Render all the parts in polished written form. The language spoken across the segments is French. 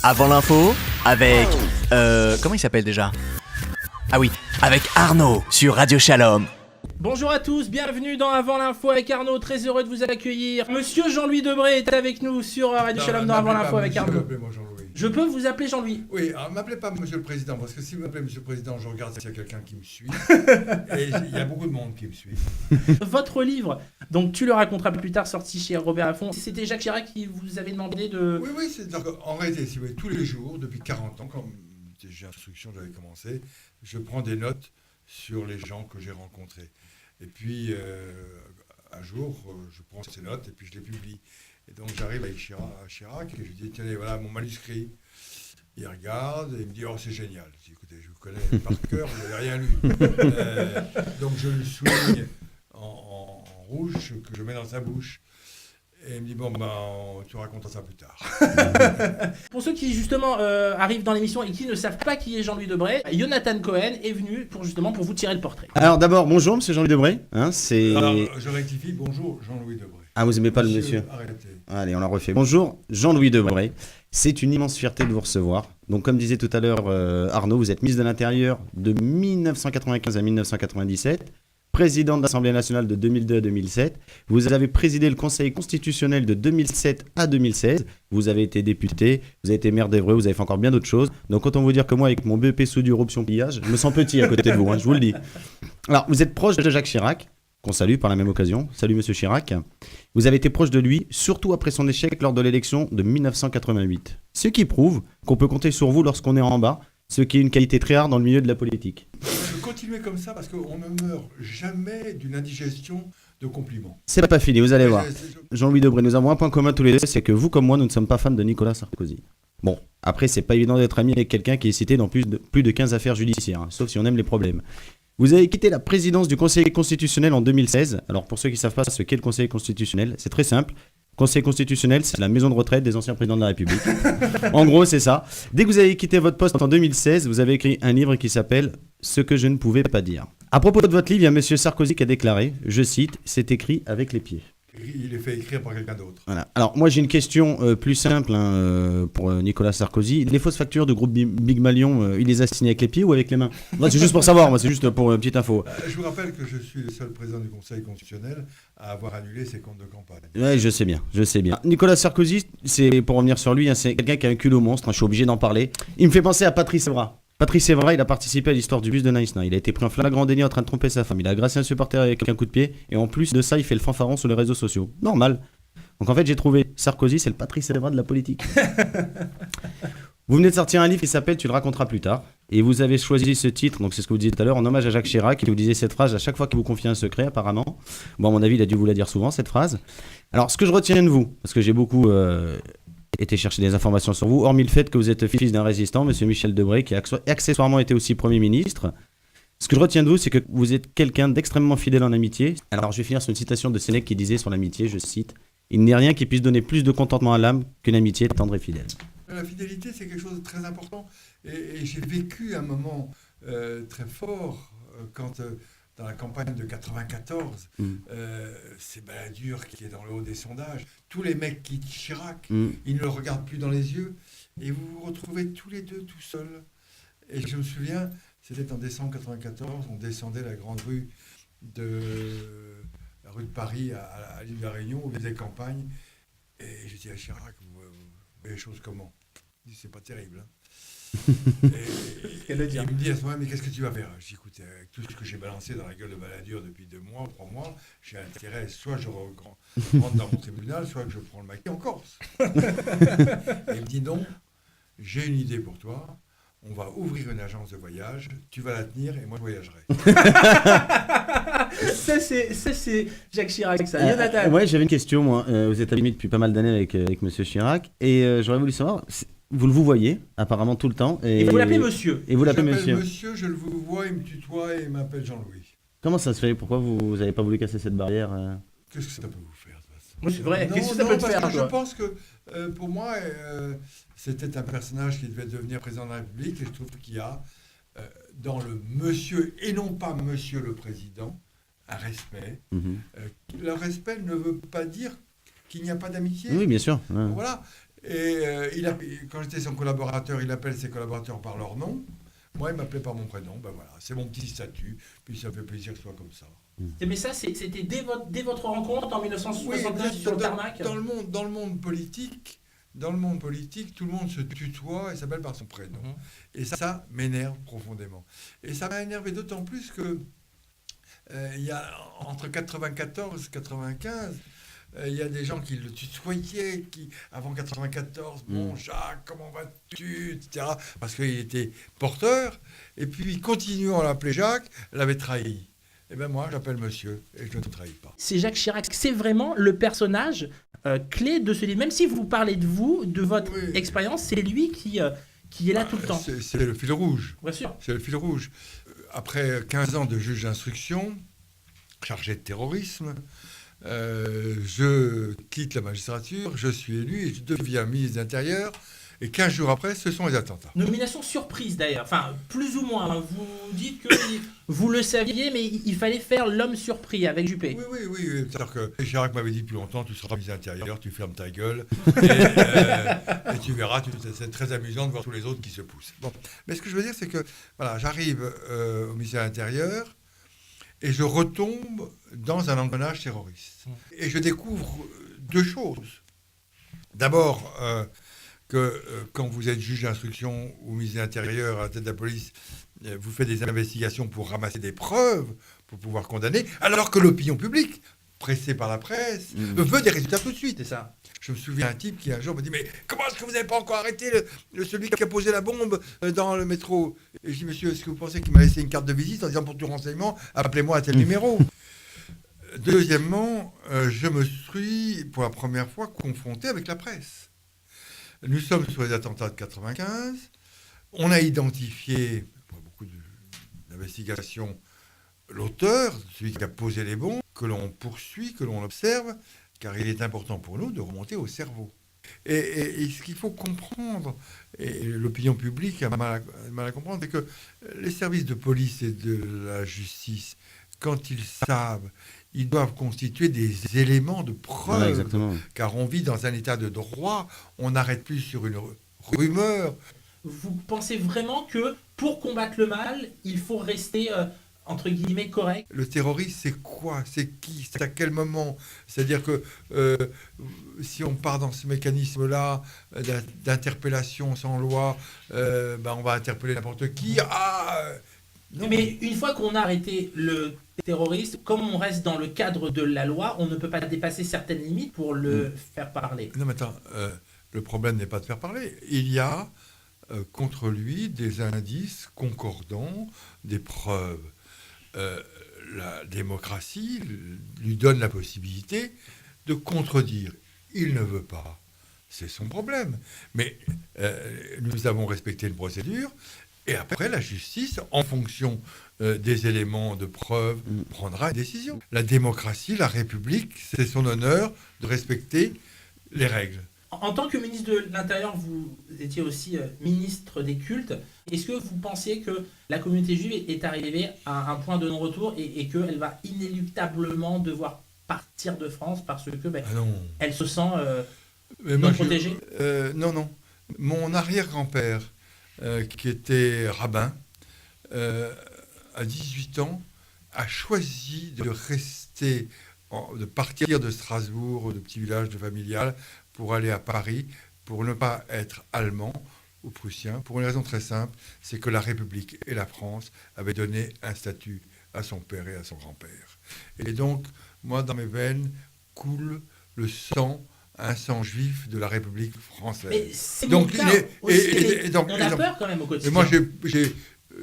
Avant l'info, avec... comment il s'appelle déjà? Ah oui, avec Arnaud sur Radio Shalom. Bonjour à tous, bienvenue dans Avant l'info avec Arnaud, très heureux de vous accueillir. Monsieur Jean-Louis Debré est avec nous sur Radio Shalom dans Avant l'info avec Arnaud. Appelez-moi Jean-Louis. Je peux vous appeler Jean-Louis? Oui, alors m'appelez pas Monsieur le Président, parce que si vous m'appelez Monsieur le Président, je regarde s'il y a quelqu'un qui me suit. Et il y a beaucoup de monde qui me suit. Votre livre, donc tu le raconteras plus tard, sorti chez Robert Laffont, c'était Jacques Chirac qui vous avait demandé de... Oui, en réalité, si vous voulez, tous les jours, depuis 40 ans, comme j'ai instruction, j'avais commencé, je prends des notes sur les gens que j'ai rencontrés. Et puis, un jour, je prends ces notes et puis je les publie. Et donc, j'arrive avec Chirac et je lui dis, tenez, voilà mon manuscrit. Il regarde et il me dit, oh, c'est génial. Je dis, écoutez, je vous connais par cœur, vous n'avez rien lu. Donc, je le souligne en rouge, que je mets dans sa bouche. Et il me dit, bon, tu raconteras ça plus tard. Pour ceux qui, justement, arrivent dans l'émission et qui ne savent pas qui est Jean-Louis Debré, Jonathan Cohen est venu pour vous tirer le portrait. Alors d'abord, bonjour Monsieur Jean-Louis Debré. Alors, je rectifie, bonjour Jean-Louis Debré. Ah, vous aimez pas le monsieur? Arrêtez. Allez, on la refait. Bonjour Jean-Louis Debré. C'est une immense fierté de vous recevoir. Donc comme disait tout à l'heure Arnaud, vous êtes ministre de l'Intérieur de 1995 à 1997. Président de l'Assemblée nationale de 2002 à 2007. Vous avez présidé le Conseil constitutionnel de 2007 à 2016. Vous avez été député, vous avez été maire d'Évreux, vous avez fait encore bien d'autres choses. Donc autant vous dire que moi, avec mon BEP soudure option pillage, je me sens petit à côté de vous, je vous le dis. Alors, vous êtes proche de Jacques Chirac, qu'on salue par la même occasion. Salut Monsieur Chirac. Vous avez été proche de lui, surtout après son échec lors de l'élection de 1988. Ce qui prouve qu'on peut compter sur vous lorsqu'on est en bas, ce qui est une qualité très rare dans le milieu de la politique. Continuez comme ça parce qu'on ne meurt jamais d'une indigestion de compliments. C'est pas fini, vous allez voir. Jean-Louis Debré, nous avons un point commun tous les deux, c'est que vous comme moi, nous ne sommes pas fans de Nicolas Sarkozy. Bon, après, c'est pas évident d'être ami avec quelqu'un qui est cité dans plus de 15 affaires judiciaires, sauf si on aime les problèmes. Vous avez quitté la présidence du Conseil constitutionnel en 2016. Alors pour ceux qui ne savent pas ce qu'est le Conseil constitutionnel, c'est très simple. Conseil constitutionnel, c'est la maison de retraite des anciens présidents de la République. En gros, c'est ça. Dès que vous avez quitté votre poste en 2016, vous avez écrit un livre qui s'appelle « Ce que je ne pouvais pas dire ». À propos de votre livre, il y a M. Sarkozy qui a déclaré, je cite, « C'est écrit avec les pieds ». Il est fait écrire par quelqu'un d'autre. Voilà. Alors moi j'ai une question plus simple pour Nicolas Sarkozy. Les fausses factures de groupe Big Malion, il les a signées avec les pieds ou avec les mains? Moi c'est juste pour savoir, c'est juste pour une petite info. Je vous rappelle que je suis le seul président du Conseil constitutionnel à avoir annulé ses comptes de campagne. Oui, je sais bien. Nicolas Sarkozy, c'est pour revenir sur lui, c'est quelqu'un qui a un culot monstre, je suis obligé d'en parler. Il me fait penser à Patrice Evra. Patrice Evra, il a participé à l'histoire du bus de Nice. Il a été pris en flagrant délit en train de tromper sa femme. Il a agressé un supporter avec un coup de pied. Et en plus de ça, il fait le fanfaron sur les réseaux sociaux. Normal. Donc en fait, j'ai trouvé Sarkozy, c'est le Patrice Evra de la politique. Vous venez de sortir un livre qui s'appelle « Tu le raconteras plus tard ». Et vous avez choisi ce titre, donc c'est ce que vous disiez tout à l'heure, en hommage à Jacques Chirac. Et vous disiez cette phrase à chaque fois qu'il vous confie un secret, apparemment. Bon, à mon avis, il a dû vous la dire souvent, cette phrase. Alors, ce que je retiens de vous, parce que j'ai beaucoup... été chercher des informations sur vous, hormis le fait que vous êtes fils d'un résistant, monsieur Michel Debré, qui a accessoirement été aussi Premier ministre. Ce que je retiens de vous, c'est que vous êtes quelqu'un d'extrêmement fidèle en amitié. Alors je vais finir sur une citation de Sénèque qui disait sur l'amitié, je cite, « Il n'est rien qui puisse donner plus de contentement à l'âme qu'une amitié tendre et fidèle ». La fidélité, c'est quelque chose de très important. Et j'ai vécu un moment très fort quand... dans la campagne de 94, c'est Balladur qui est dans le haut des sondages. Tous les mecs quittent Chirac, ils ne le regardent plus dans les yeux, et vous vous retrouvez tous les deux tout seuls. Et je me souviens, c'était en décembre 94, on descendait la grande rue de la rue de Paris à l'île de la Réunion, où il faisait campagne, et je dis à Chirac, vous voyez les choses comment? Il dit, c'est pas terrible, hein. Et il me dit à ce moment, mais qu'est-ce que tu vas faire? Je dis, écoute, avec tout ce que j'ai balancé dans la gueule de Balladur depuis 2 mois, 3 mois, j'ai intérêt, soit je rentre dans mon tribunal, soit que je prends le maquis en Corse. Et il me dit, non, j'ai une idée pour toi, on va ouvrir une agence de voyage, tu vas la tenir et moi je voyagerai. Ça c'est Jacques Chirac, ça. Jonathan. Ouais, j'avais une question, moi. Vous êtes ami depuis pas mal d'années avec monsieur Chirac, et j'aurais voulu savoir... Vous voyez apparemment tout le temps. Et vous l'appelez monsieur. Et vous l'appelez monsieur. Monsieur, je le vois, il me tutoie et il m'appelle Jean-Louis. Comment ça se fait? Pourquoi vous n'avez pas voulu casser cette barrière Qu'est-ce que ça peut vous faire? Oui, c'est vrai. Qu'est-ce que ça non, peut te parce faire? Que je pense que pour moi, c'était un personnage qui devait devenir président de la République et je trouve qu'il y a dans le monsieur et non pas monsieur le président un respect. Le respect ne veut pas dire qu'il n'y a pas d'amitié. Oui, bien sûr. Ouais. Voilà. Et quand j'étais son collaborateur, il appelle ses collaborateurs par leur nom. Moi, il m'appelait par mon prénom. Ben voilà, c'est mon petit statut. Puis ça fait plaisir que ce soit comme ça. Mais ça, c'était dès votre rencontre en 1969 Oui, sur le tarmac. dans le monde politique, tout le monde se tutoie et s'appelle par son prénom. Et ça m'énerve profondément. Et ça m'a énervé d'autant plus que il y a entre 94 et 95. Il y a des gens qui le tutoyaient, avant 94, bon Jacques, comment vas-tu, etc. Parce qu'il était porteur. Et puis, continuant à l'appeler Jacques, l'avait trahi. Eh bien moi, j'appelle monsieur et je ne trahis pas. C'est Jacques Chirac. C'est vraiment le personnage clé de ce livre. Même si vous parlez de vous, de votre expérience, c'est lui qui est là tout le temps. C'est le fil rouge. Bien sûr. C'est le fil rouge. Après 15 ans de juge d'instruction, chargé de terrorisme, je quitte la magistrature, je suis élu et je deviens ministre de l'Intérieur. Et 15 jours après, ce sont les attentats. Nomination surprise d'ailleurs, enfin plus ou moins. Vous dites que vous le saviez, mais il fallait faire l'homme surpris avec Juppé. Oui. C'est-à-dire que Chirac m'avait dit depuis longtemps, tu seras ministre de l'Intérieur, tu fermes ta gueule, et tu verras, c'est très amusant de voir tous les autres qui se poussent. Bon. Mais ce que je veux dire, c'est que voilà, j'arrive au ministère de l'Intérieur et je retombe dans un engrenage terroriste. Et je découvre deux choses. D'abord, que quand vous êtes juge d'instruction ou ministre de l'Intérieur à la tête de la police, vous faites des investigations pour ramasser des preuves, pour pouvoir condamner, alors que l'opinion publique, pressée par la presse, veut des résultats tout de suite. C'est ça. Je me souviens d'un type qui un jour me dit « Mais comment est-ce que vous n'avez pas encore arrêté celui qui a posé la bombe dans le métro ?» Et je dis « Monsieur, est-ce que vous pensez qu'il m'a laissé une carte de visite en disant pour tout renseignement, appelez-moi à tel numéro ?» Deuxièmement, je me suis pour la première fois confronté avec la presse. Nous sommes sur les attentats de 95. On a identifié, pour beaucoup d'investigations, l'auteur, celui qui a posé les bombes, que l'on poursuit, que l'on observe, car il est important pour nous de remonter au cerveau. Et ce qu'il faut comprendre, et l'opinion publique a mal à comprendre, c'est que les services de police et de la justice, quand ils savent, ils doivent constituer des éléments de preuve, car on vit dans un état de droit, on n'arrête plus sur une rumeur. Vous pensez vraiment que pour combattre le mal, il faut rester, entre guillemets, correct ? Le terrorisme, c'est quoi ? C'est qui ? C'est à quel moment ? C'est-à-dire que si on part dans ce mécanisme-là d'interpellation sans loi, on va interpeller n'importe qui. Non. Mais une fois qu'on a arrêté le terroriste, comme on reste dans le cadre de la loi, on ne peut pas dépasser certaines limites pour le faire parler. Non, mais attends, le problème n'est pas de faire parler. Il y a contre lui des indices concordants, des preuves. La démocratie lui donne la possibilité de contredire. Il ne veut pas. C'est son problème. Mais nous avons respecté une procédure. Et après, la justice, en fonction des éléments de preuve, prendra une décision. La démocratie, la République, c'est son honneur de respecter les règles. En tant que ministre de l'Intérieur, vous étiez aussi ministre des cultes. Est-ce que vous pensiez que la communauté juive est arrivée à un point de non-retour et qu'elle va inéluctablement devoir partir de France parce que elle se sent non protégée ? Non. Mon arrière-grand-père, qui était rabbin, à 18 ans, a choisi de rester, de partir de Strasbourg, de petit village de familial, pour aller à Paris, pour ne pas être allemand ou prussien, pour une raison très simple, c'est que la République et la France avaient donné un statut à son père et à son grand-père. Et donc, moi, dans mes veines, coule le sang, un sang juif de la République française. Mais c'est donc, mon cas aussi, on a peur quand même au quotidien. Et moi,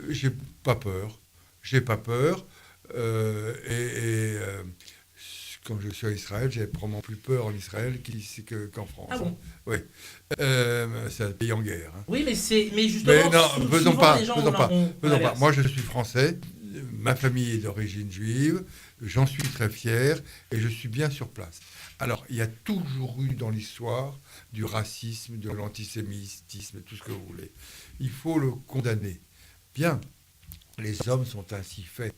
j'ai pas peur. J'ai pas peur. Quand je suis à Israël, j'ai probablement plus peur en Israël qu'en France. Ah bon ? Oui. C'est un pays en guerre. Hein. Oui, mais justement, non, faisons pas. pas. Moi, je suis français. Ma famille est d'origine juive. J'en suis très fier et je suis bien sur place. Alors, il y a toujours eu dans l'histoire du racisme, de l'antisémitisme, tout ce que vous voulez. Il faut le condamner. Bien, les hommes sont ainsi faits.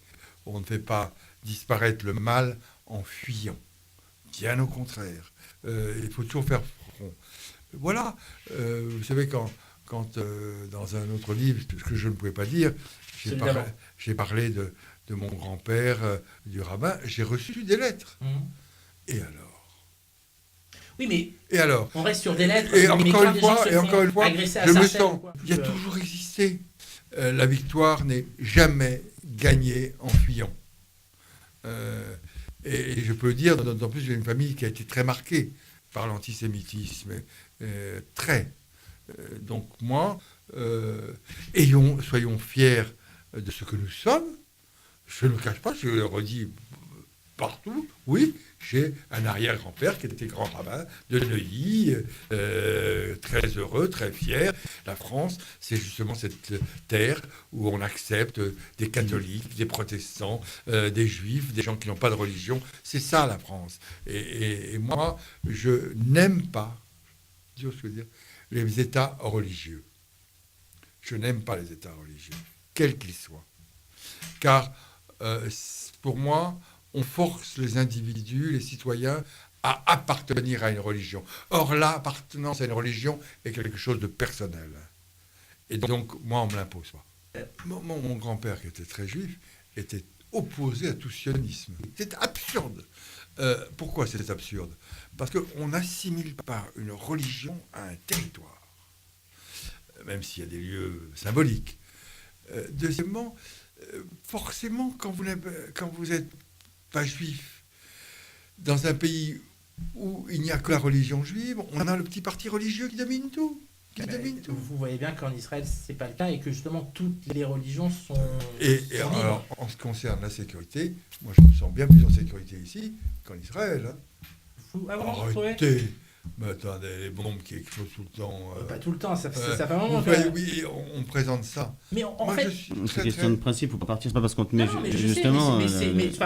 On ne fait pas disparaître le mal en fuyant. Bien au contraire. Il faut toujours faire front. voilà. Vous savez, quand dans un autre livre, ce que je ne pouvais pas dire, j'ai parlé de mon grand-père, du rabbin, j'ai reçu des lettres. Et alors? Oui, mais et alors on reste sur des lettres. Et mais encore quand une les fois, gens se font agresser à je me Sarcelles sens. ou quoi, Il y a toujours existé. La victoire n'est jamais gagnée en fuyant. Et je peux le dire, d'autant plus j'ai une famille qui a été très marquée par l'antisémitisme, très. Donc moi, soyons fiers de ce que nous sommes. Je ne le cache pas, je le redis partout. Oui, j'ai un arrière-grand-père qui était grand rabbin de Neuilly, très heureux, très fier. La France, c'est justement cette terre où on accepte des catholiques, des protestants, des juifs, des gens qui n'ont pas de religion. C'est ça la France. Et moi, je n'aime pas, je veux dire, les États religieux. Je n'aime pas les États religieux, quels qu'ils soient. Car pour moi, on force les individus, les citoyens, à appartenir à une religion. Or, l'appartenance à une religion est quelque chose de personnel. Et donc, moi, on ne me l'impose pas. Mon grand-père, qui était très juif, était opposé à tout sionisme. C'est absurde. Pourquoi c'est absurde? Parce qu'on n'assimile pas une religion à un territoire, même s'il y a des lieux symboliques. Deuxièmement, forcément, quand vous êtes pas juif, dans un pays où il n'y a que la religion juive, on a le petit parti religieux qui domine tout. Vous voyez bien qu'en Israël, c'est pas le cas et que justement toutes les religions sont. Et alors, en ce qui concerne la sécurité, moi je me sens bien plus en sécurité ici qu'en Israël. Arrêtez. Mais attendez, les bombes qui explosent tout le temps. Pas tout le temps, ça fait un moment. Oui, on présente ça. Mais en fait, c'est question de principe, faut pas partir, c'est pas parce qu'on te met justement.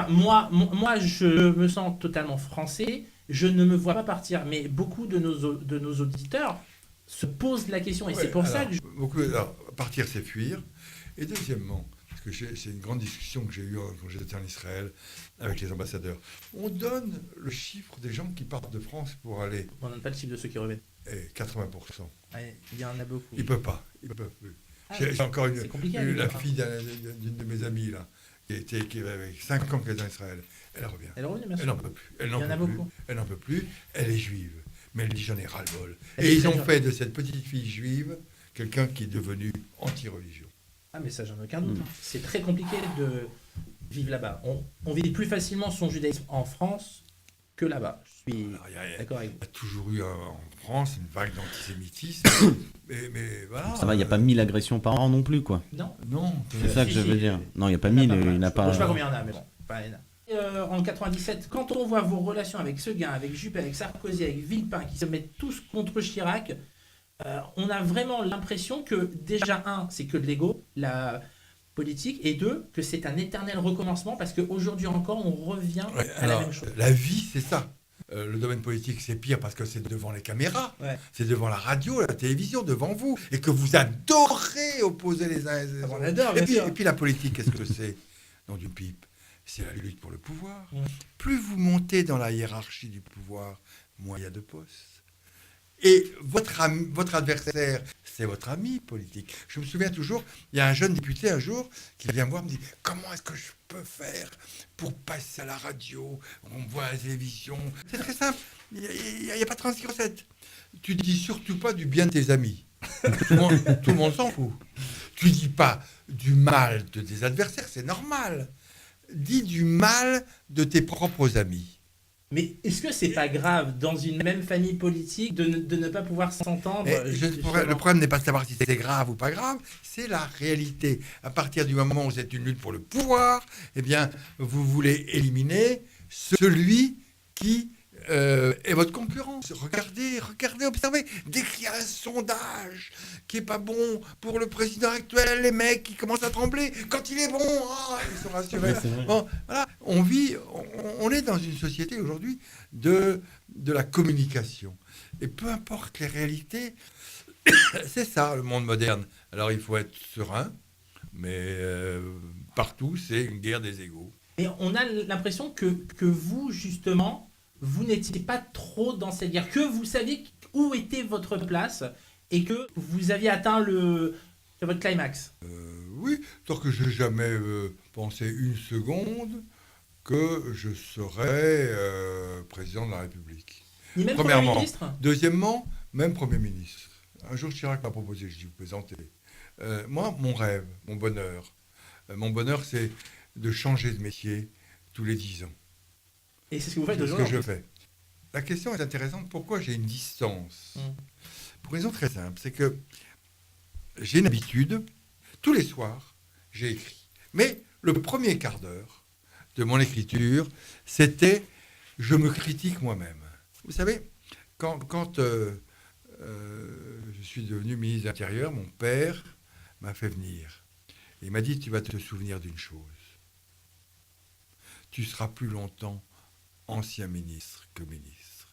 Moi, je me sens totalement français. Je ne me vois pas partir, mais beaucoup de nos auditeurs se posent la question, et c'est pour ça que partir, c'est fuir. Et deuxièmement, parce que c'est une grande discussion que j'ai eue quand j'étais en Israël avec les ambassadeurs. On donne le chiffre des gens qui partent de France pour aller. On ne donne pas le chiffre de ceux qui reviennent. 80%. Il y en a beaucoup. Ils ne peuvent pas. J'ai encore la fille d'une de mes amies là, qui avait 5 ans qu'elle est en Israël. Elle revient. Elle revient, bien sûr. Elle n'en peut plus. Il y en a beaucoup. Elle n'en peut plus. Elle est juive. Mais elle dit j'en ai ras-le-bol. Et ils ont fait de cette petite fille juive quelqu'un qui est devenu anti-religion. Ah mais ça, j'en ai aucun doute. C'est très compliqué de vivre là-bas. On vit plus facilement son judaïsme en France que là-bas. Je suis d'accord avec vous. Il y a toujours eu en France une vague d'antisémitisme. mais voilà. Ça va, il n'y a pas 1000 agressions par an non plus, quoi. Non. C'est ça que je veux dire. Non, il n'y a pas 1000, il n'a pas... Je ne sais pas combien il y en a, mais bon. Pas énorme. En 97, quand on voit vos relations avec Seguin, avec Juppé, avec Sarkozy, avec Villepin, qui se mettent tous contre Chirac, on a vraiment l'impression que, déjà, c'est que de l'ego, la politique, et deux, que c'est un éternel recommencement, parce qu'aujourd'hui encore, on revient à la même chose. La vie, c'est ça. Le domaine politique, c'est pire parce que c'est devant les caméras, c'est devant la radio, la télévision, devant vous, et que vous adorez opposer les uns et les autres. On adore, et puis la politique, qu'est-ce que c'est? Non, du pipe. C'est la lutte pour le pouvoir. Plus vous montez dans la hiérarchie du pouvoir, moins il y a de postes. Et votre adversaire, c'est votre ami politique. Je me souviens toujours, il y a un jeune député un jour qui vient me voir et me dit « Comment est-ce que je peux faire pour passer à la radio? On me voit à la télévision. » C'est très simple, il n'y a pas 36 recettes. Tu ne dis surtout pas du bien de tes amis. Tout le monde s'en fout. Tu ne dis pas du mal de tes adversaires, c'est normal. Dis du mal de tes propres amis. Mais est-ce que c'est pas grave dans une même famille politique de ne pas pouvoir s'entendre? Le problème n'est pas de savoir si c'est grave ou pas grave, c'est la réalité. À partir du moment où c'est une lutte pour le pouvoir, eh bien, vous voulez éliminer celui qui est votre concurrent. Regardez, observez. Dès qu'il y a un sondage qui est pas bon pour le président actuel, les mecs qui commencent à trembler. Quand il est bon, ils sont rassurés. Bon, voilà. On est dans une société aujourd'hui de la communication. Et peu importe les réalités, c'est ça le monde moderne. Alors il faut être serein, mais partout c'est une guerre des égos. Et on a l'impression que vous, justement, vous n'étiez pas trop dans cette guerre, que vous saviez où était votre place et que vous aviez atteint votre climax. Oui, tant que je n'ai jamais pensé une seconde que je serais président de la République. Ni même Premier Premièrement. ministre. Deuxièmement, même Premier ministre. Un jour, Chirac m'a proposé, je dis, vous plaisantez. Moi, mon rêve, mon bonheur, c'est de changer de métier tous les 10 ans. Et c'est ce que vous faites C'est ce aujourd'hui. que je fais. La question est intéressante. Pourquoi j'ai une distance Pour une raison très simple, c'est que j'ai une habitude, tous les soirs, j'ai écrit. Mais le premier quart d'heure de mon écriture, c'était « je me critique moi-même ». Vous savez, quand je suis devenu ministre de l'Intérieur, mon père m'a fait venir. Il m'a dit « tu vas te souvenir d'une chose. Tu seras plus longtemps ancien ministre que ministre. »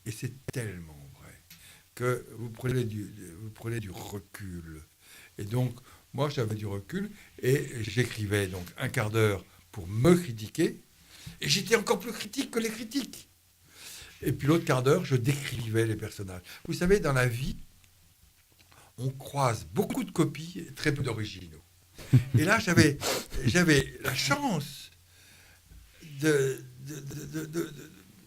Et c'est tellement vrai que vous prenez du recul. Et donc, moi, j'avais du recul et j'écrivais donc un quart d'heure pour me critiquer. Et j'étais encore plus critique que les critiques. Et puis l'autre quart d'heure, je décrivais les personnages. Vous savez, dans la vie, on croise beaucoup de copies et très peu d'originaux. Et là, j'avais la chance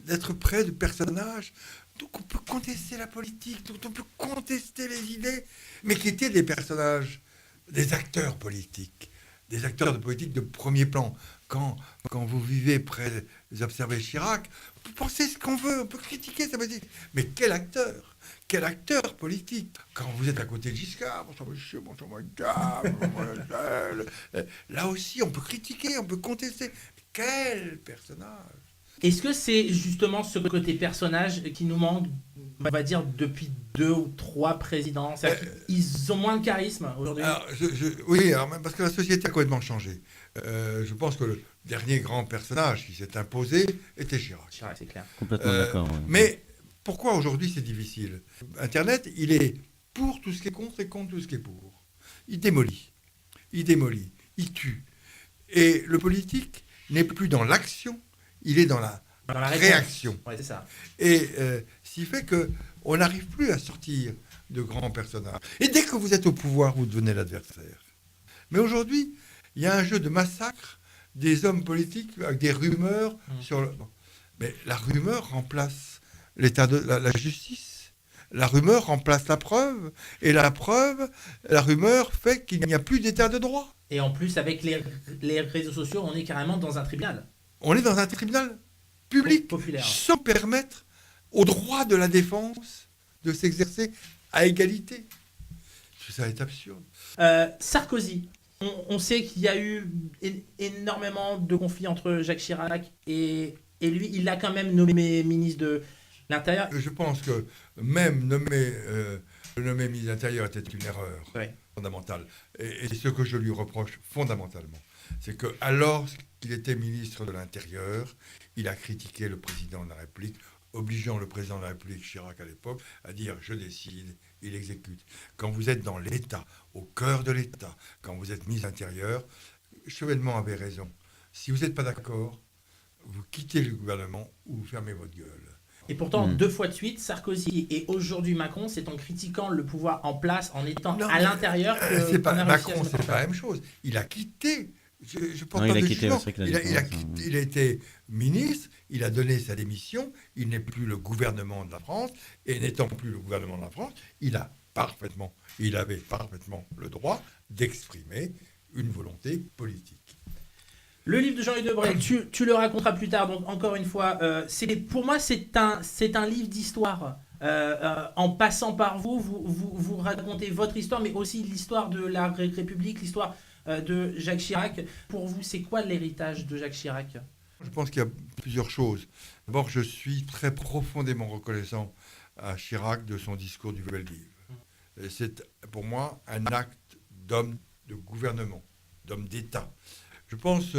d'être près de personnages dont on peut contester la politique, dont on peut contester les idées, mais qui étaient des personnages, des acteurs politiques, des acteurs de politique de premier plan. Quand vous vivez près, vous observez Chirac, on peut penser ce qu'on veut, on peut critiquer sa politique. Mais quel acteur politique. Quand vous êtes à côté de Giscard, bonjour monsieur, bonjour madame, là aussi on peut critiquer, on peut contester. Quel personnage. Est-ce que c'est justement ce côté personnage qui nous manque, on va dire, depuis 2 ou 3 présidents? Ils ont moins de charisme aujourd'hui. Oui, parce que la société a complètement changé. Je pense que le dernier grand personnage qui s'est imposé était Chirac. Chirac, c'est clair. Complètement d'accord. Ouais. Mais pourquoi aujourd'hui c'est difficile? Internet, il est pour tout ce qui est contre et contre tout ce qui est pour. Il démolit, il tue. Et le politique n'est plus dans l'action, il est dans la réaction. Ouais, c'est ça. Et ce qui fait qu'on n'arrive plus à sortir de grands personnages. Et dès que vous êtes au pouvoir, vous devenez l'adversaire. Mais aujourd'hui, il y a un jeu de massacre des hommes politiques avec des rumeurs sur le... Mais la rumeur remplace la justice. La rumeur remplace la preuve. Et la rumeur fait qu'il n'y a plus d'état de droit. Et en plus, avec les réseaux sociaux, on est carrément dans un tribunal. On est dans un tribunal public, populaire, sans permettre au droit de la défense de s'exercer à égalité. Ça est absurde. Sarkozy, on sait qu'il y a eu énormément de conflits entre Jacques Chirac et lui. Il l'a quand même nommé ministre de l'Intérieur. Je pense que même le nommer ministre de l'Intérieur était une erreur fondamentale. Et ce que je lui reproche fondamentalement, c'est que alors qu'il était ministre de l'Intérieur, il a critiqué le président de la République, obligeant le président de la République, Chirac à l'époque, à dire « je décide », il exécute. Quand vous êtes dans l'État, au cœur de l'État, quand vous êtes ministre de l'Intérieur, Chevènement avait raison. Si vous n'êtes pas d'accord, vous quittez le gouvernement ou vous fermez votre gueule. Et pourtant, 2 fois de suite, Sarkozy et aujourd'hui Macron, c'est en critiquant le pouvoir en place, en étant à l'intérieur que Macron, c'est pas la même chose. Il a quitté. Je porte pas de jugement. Il a été ministre, il a donné sa démission, il n'est plus le gouvernement de la France, et n'étant plus le gouvernement de la France, il avait parfaitement le droit d'exprimer une volonté politique. Le livre de Jean-Louis Debré, tu le raconteras plus tard, donc encore une fois, pour moi c'est un livre d'histoire. En passant par vous racontez votre histoire, mais aussi l'histoire de la République, l'histoire de Jacques Chirac. Pour vous, c'est quoi l'héritage de Jacques Chirac? Je pense qu'il y a plusieurs choses. D'abord, je suis très profondément reconnaissant à Chirac de son discours du Veldiv. C'est pour moi un acte d'homme de gouvernement, d'homme d'État. Je pense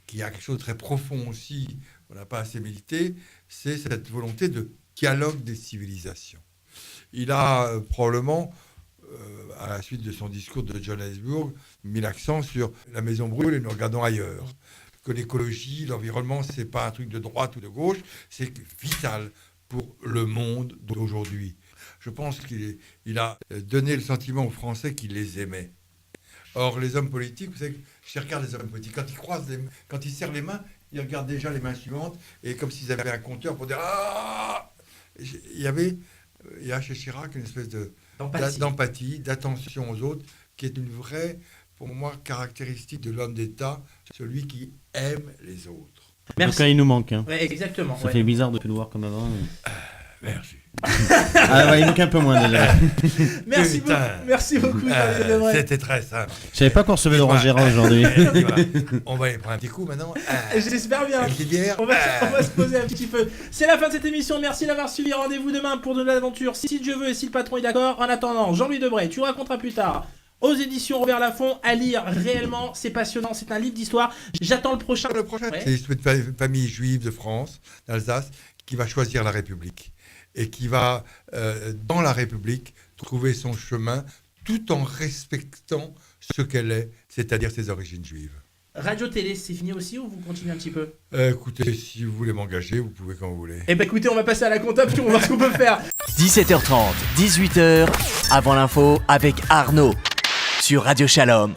qu'il y a quelque chose de très profond aussi, on n'a pas assez médité, c'est cette volonté de dialogue des civilisations. Il a probablement, à la suite de son discours de Johannesburg, mis l'accent sur la maison brûle et nous regardons ailleurs. Que l'écologie, l'environnement, ce n'est pas un truc de droite ou de gauche, c'est vital pour le monde d'aujourd'hui. Je pense qu'il a donné le sentiment aux Français qu'il les aimait. Or, les hommes politiques, vous savez, je regarde les hommes politiques, quand ils serrent les mains, ils regardent déjà les mains suivantes, et comme s'ils avaient un compteur pour dire « Ah !» Il y a chez Chirac une espèce d'empathie, d'attention aux autres, qui est une vraie, pour moi, caractéristique de l'homme d'État, celui qui aime les autres. En tout cas, il nous manque. Hein. Ouais, exactement. Ça fait bizarre de plus le voir comme avant. Merci. Ah ouais, il manque un peu moins déjà. Merci beaucoup. C'était très simple. Je savais pas qu'on recevait Laurent Gérard aujourd'hui. On va aller prendre un petit coup maintenant. J'espère bien. Une petite bière. On va se poser un petit peu. C'est la fin de cette émission. Merci d'avoir suivi. Rendez-vous demain pour de l'aventure, si Dieu veut et si le patron est d'accord. En attendant, Jean-Louis Debray, tu raconteras plus tard. Aux éditions Robert Laffont, à lire réellement, c'est passionnant, c'est un livre d'histoire. J'attends le prochain. Ouais. C'est une famille juive de France, d'Alsace, qui va choisir la République et qui va, dans la République, trouver son chemin tout en respectant ce qu'elle est, c'est-à-dire ses origines juives. Radio-télé, c'est fini aussi ou vous continuez un petit peu Écoutez, si vous voulez m'engager, vous pouvez quand vous voulez. Eh ben écoutez, on va passer à la comptable puis on va voir ce qu'on peut faire. 17h30, 18h, avant l'info avec Arnaud sur Radio Shalom.